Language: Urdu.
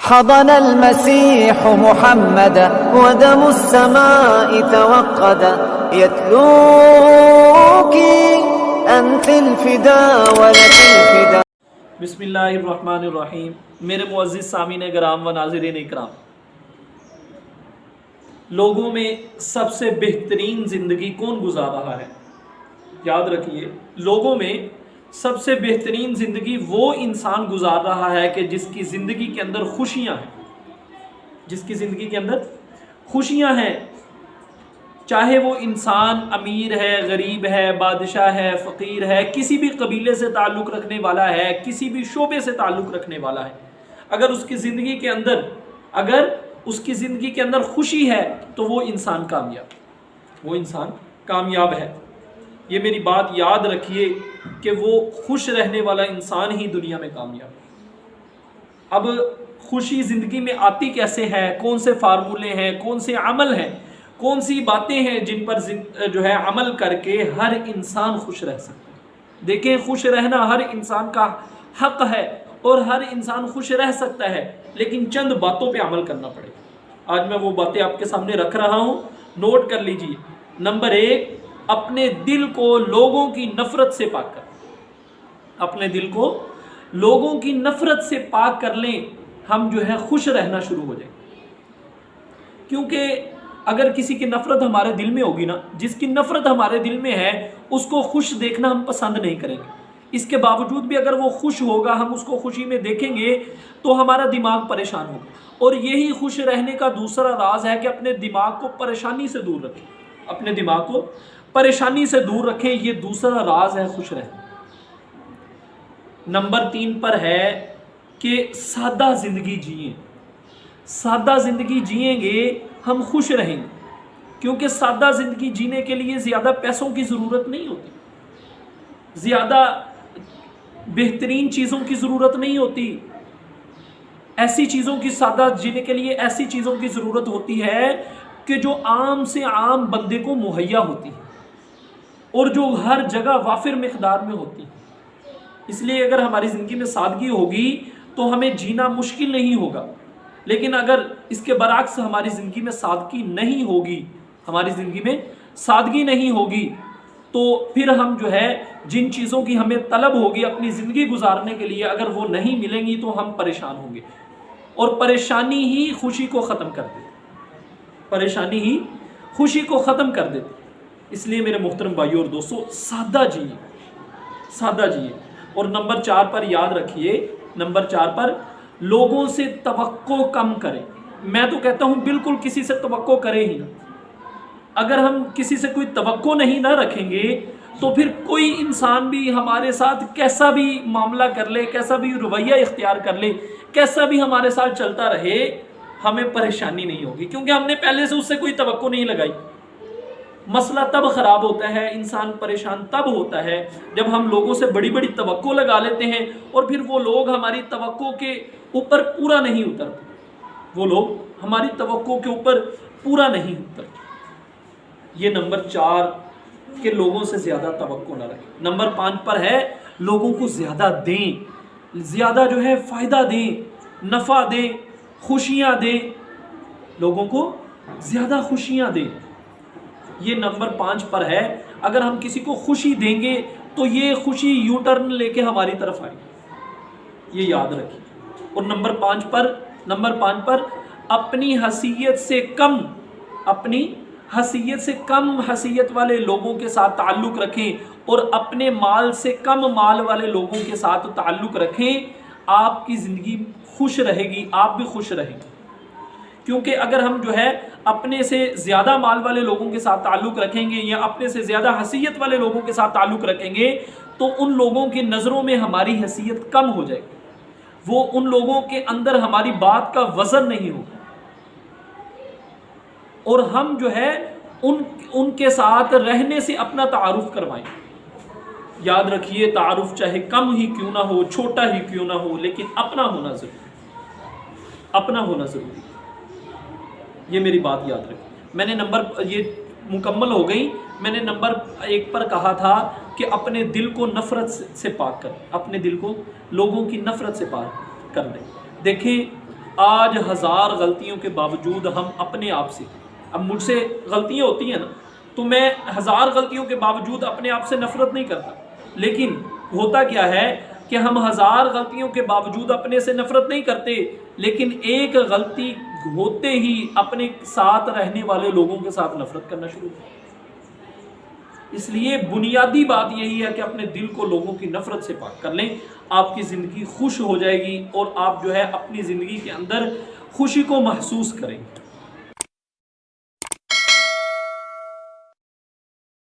حضن المسيح محمدا ودم السماء توقدا يتلوك أنت الفدا ولك الفدا. بسم اللہ الرحمن الرحیم. میرے معزز سامعین کرام و ناظرین اکرام، لوگوں میں سب سے بہترین زندگی کون گزار رہا ہے؟ یاد رکھیے، لوگوں میں سب سے بہترین زندگی وہ انسان گزار رہا ہے کہ جس کی زندگی کے اندر خوشیاں ہیں. جس کی زندگی کے اندر خوشیاں ہیں، چاہے وہ انسان امیر ہے، غریب ہے، بادشاہ ہے، فقیر ہے، کسی بھی قبیلے سے تعلق رکھنے والا ہے، کسی بھی شعبے سے تعلق رکھنے والا ہے. اگر اس کی زندگی کے اندر خوشی ہے تو وہ انسان کامیاب ہے. یہ میری بات یاد رکھیے کہ وہ خوش رہنے والا انسان ہی دنیا میں کامیاب ہے. اب خوشی زندگی میں آتی کیسے ہے؟ کون سے فارمولے ہیں، کون سے عمل ہیں، کون سی باتیں ہیں جن پر عمل کر کے ہر انسان خوش رہ سکتا ہے؟ دیکھیں، خوش رہنا ہر انسان کا حق ہے اور ہر انسان خوش رہ سکتا ہے، لیکن چند باتوں پہ عمل کرنا پڑے گا. آج میں وہ باتیں آپ کے سامنے رکھ رہا ہوں، نوٹ کر لیجئے. نمبر 1، اپنے دل کو لوگوں کی نفرت سے پاک کر. اپنے دل کو لوگوں کی نفرت سے پاک کر لیں، ہم خوش رہنا شروع ہو جائیں. کیونکہ اگر کسی کی نفرت ہمارے دل میں ہوگی نا، جس کی نفرت ہمارے دل میں ہے، اس کو خوش دیکھنا ہم پسند نہیں کریں گے. اس کے باوجود بھی اگر وہ خوش ہوگا، ہم اس کو خوشی میں دیکھیں گے تو ہمارا دماغ پریشان ہوگا. اور یہی خوش رہنے کا دوسرا راز ہے کہ اپنے دماغ کو پریشانی سے دور رکھیں. اپنے دماغ کو پریشانی سے دور رکھیں، یہ دوسرا راز ہے خوش رہنے. نمبر 3 پر ہے کہ سادہ زندگی جئیں. سادہ زندگی جئیں گے ہم خوش رہیں گے، کیونکہ سادہ زندگی جینے کے لیے زیادہ پیسوں کی ضرورت نہیں ہوتی، زیادہ بہترین چیزوں کی ضرورت نہیں ہوتی. ایسی چیزوں کی سادہ جینے کے لیے ایسی چیزوں کی ضرورت ہوتی ہے کہ جو عام سے عام بندے کو مہیا ہوتی ہے اور جو ہر جگہ وافر مقدار میں ہوتی ہے. اس لیے اگر ہماری زندگی میں سادگی ہوگی تو ہمیں جینا مشکل نہیں ہوگا. لیکن اگر اس کے برعکس ہماری زندگی میں سادگی نہیں ہوگی تو پھر ہم جن چیزوں کی ہمیں طلب ہوگی اپنی زندگی گزارنے کے لیے، اگر وہ نہیں ملیں گی تو ہم پریشان ہوں گے. اور پریشانی ہی خوشی کو ختم کر دیتی. اس لیے میرے محترم بھائیو اور دوستو، سادہ جیئے. اور نمبر 4 پر یاد رکھیے، نمبر 4 پر لوگوں سے توقع کم کریں. میں تو کہتا ہوں بالکل کسی سے توقع کریں ہی نہ. اگر ہم کسی سے کوئی توقع نہیں نہ رکھیں گے تو پھر کوئی انسان بھی ہمارے ساتھ کیسا بھی معاملہ کر لے، کیسا بھی رویہ اختیار کر لے، کیسا بھی ہمارے ساتھ چلتا رہے، ہمیں پریشانی نہیں ہوگی، کیونکہ ہم نے پہلے سے اس سے کوئی توقع نہیں لگائی. مسئلہ تب خراب ہوتا ہے، انسان پریشان تب ہوتا ہے جب ہم لوگوں سے بڑی بڑی توقع لگا لیتے ہیں اور پھر وہ لوگ ہماری توقع کے اوپر پورا نہیں اترتے. یہ نمبر 4 کہ لوگوں سے زیادہ توقع نہ رکھیں. نمبر 5 پر ہے لوگوں کو زیادہ دیں، زیادہ فائدہ دیں، نفع دیں، خوشیاں دیں. لوگوں کو زیادہ خوشیاں دیں. یہ نمبر 5 پر ہے. اگر ہم کسی کو خوشی دیں گے تو یہ خوشی یو ٹرن لے کے ہماری طرف آئے گی، یہ یاد رکھیے. اور نمبر 5 پر اپنی حیثیت سے کم حیثیت والے لوگوں کے ساتھ تعلق رکھیں اور اپنے مال سے کم مال والے لوگوں کے ساتھ تعلق رکھیں. آپ کی زندگی خوش رہے گی، آپ بھی خوش رہیں گے. کیونکہ اگر ہم اپنے سے زیادہ مال والے لوگوں کے ساتھ تعلق رکھیں گے یا اپنے سے زیادہ حیثیت والے لوگوں کے ساتھ تعلق رکھیں گے تو ان لوگوں کی نظروں میں ہماری حیثیت کم ہو جائے گی. وہ ان لوگوں کے اندر ہماری بات کا وزن نہیں ہوگا اور ہم ان کے ساتھ رہنے سے اپنا تعارف کروائیں. یاد رکھیے، تعارف چاہے کم ہی کیوں نہ ہو، چھوٹا ہی کیوں نہ ہو، لیکن اپنا ہونا ضروری. یہ میری بات یاد رکھیں. میں نے یہ مکمل ہو گئی. میں نے نمبر 1 پر کہا تھا کہ اپنے دل کو نفرت سے پاک کر، اپنے دل کو لوگوں کی نفرت سے پاک کر دیں. دیکھیں، آج 1000 غلطیوں کے باوجود ہم اپنے آپ سے، اب مجھ سے غلطیاں ہوتی ہیں نا، تو میں 1000 غلطیوں کے باوجود اپنے آپ سے نفرت نہیں کرتا، لیکن ہوتا کیا ہے کہ ہم 1000 غلطیوں کے باوجود اپنے سے نفرت نہیں کرتے، لیکن ایک غلطی ہوتے ہی اپنے ساتھ رہنے والے لوگوں کے ساتھ نفرت کرنا شروع کرتے۔ اس لیے بنیادی بات یہی ہے کہ اپنے دل کو لوگوں کی نفرت سے پاک کر لیں، آپ کی زندگی خوش ہو جائے گی اور آپ جو ہے اپنی زندگی کے اندر خوشی کو محسوس کریں گے۔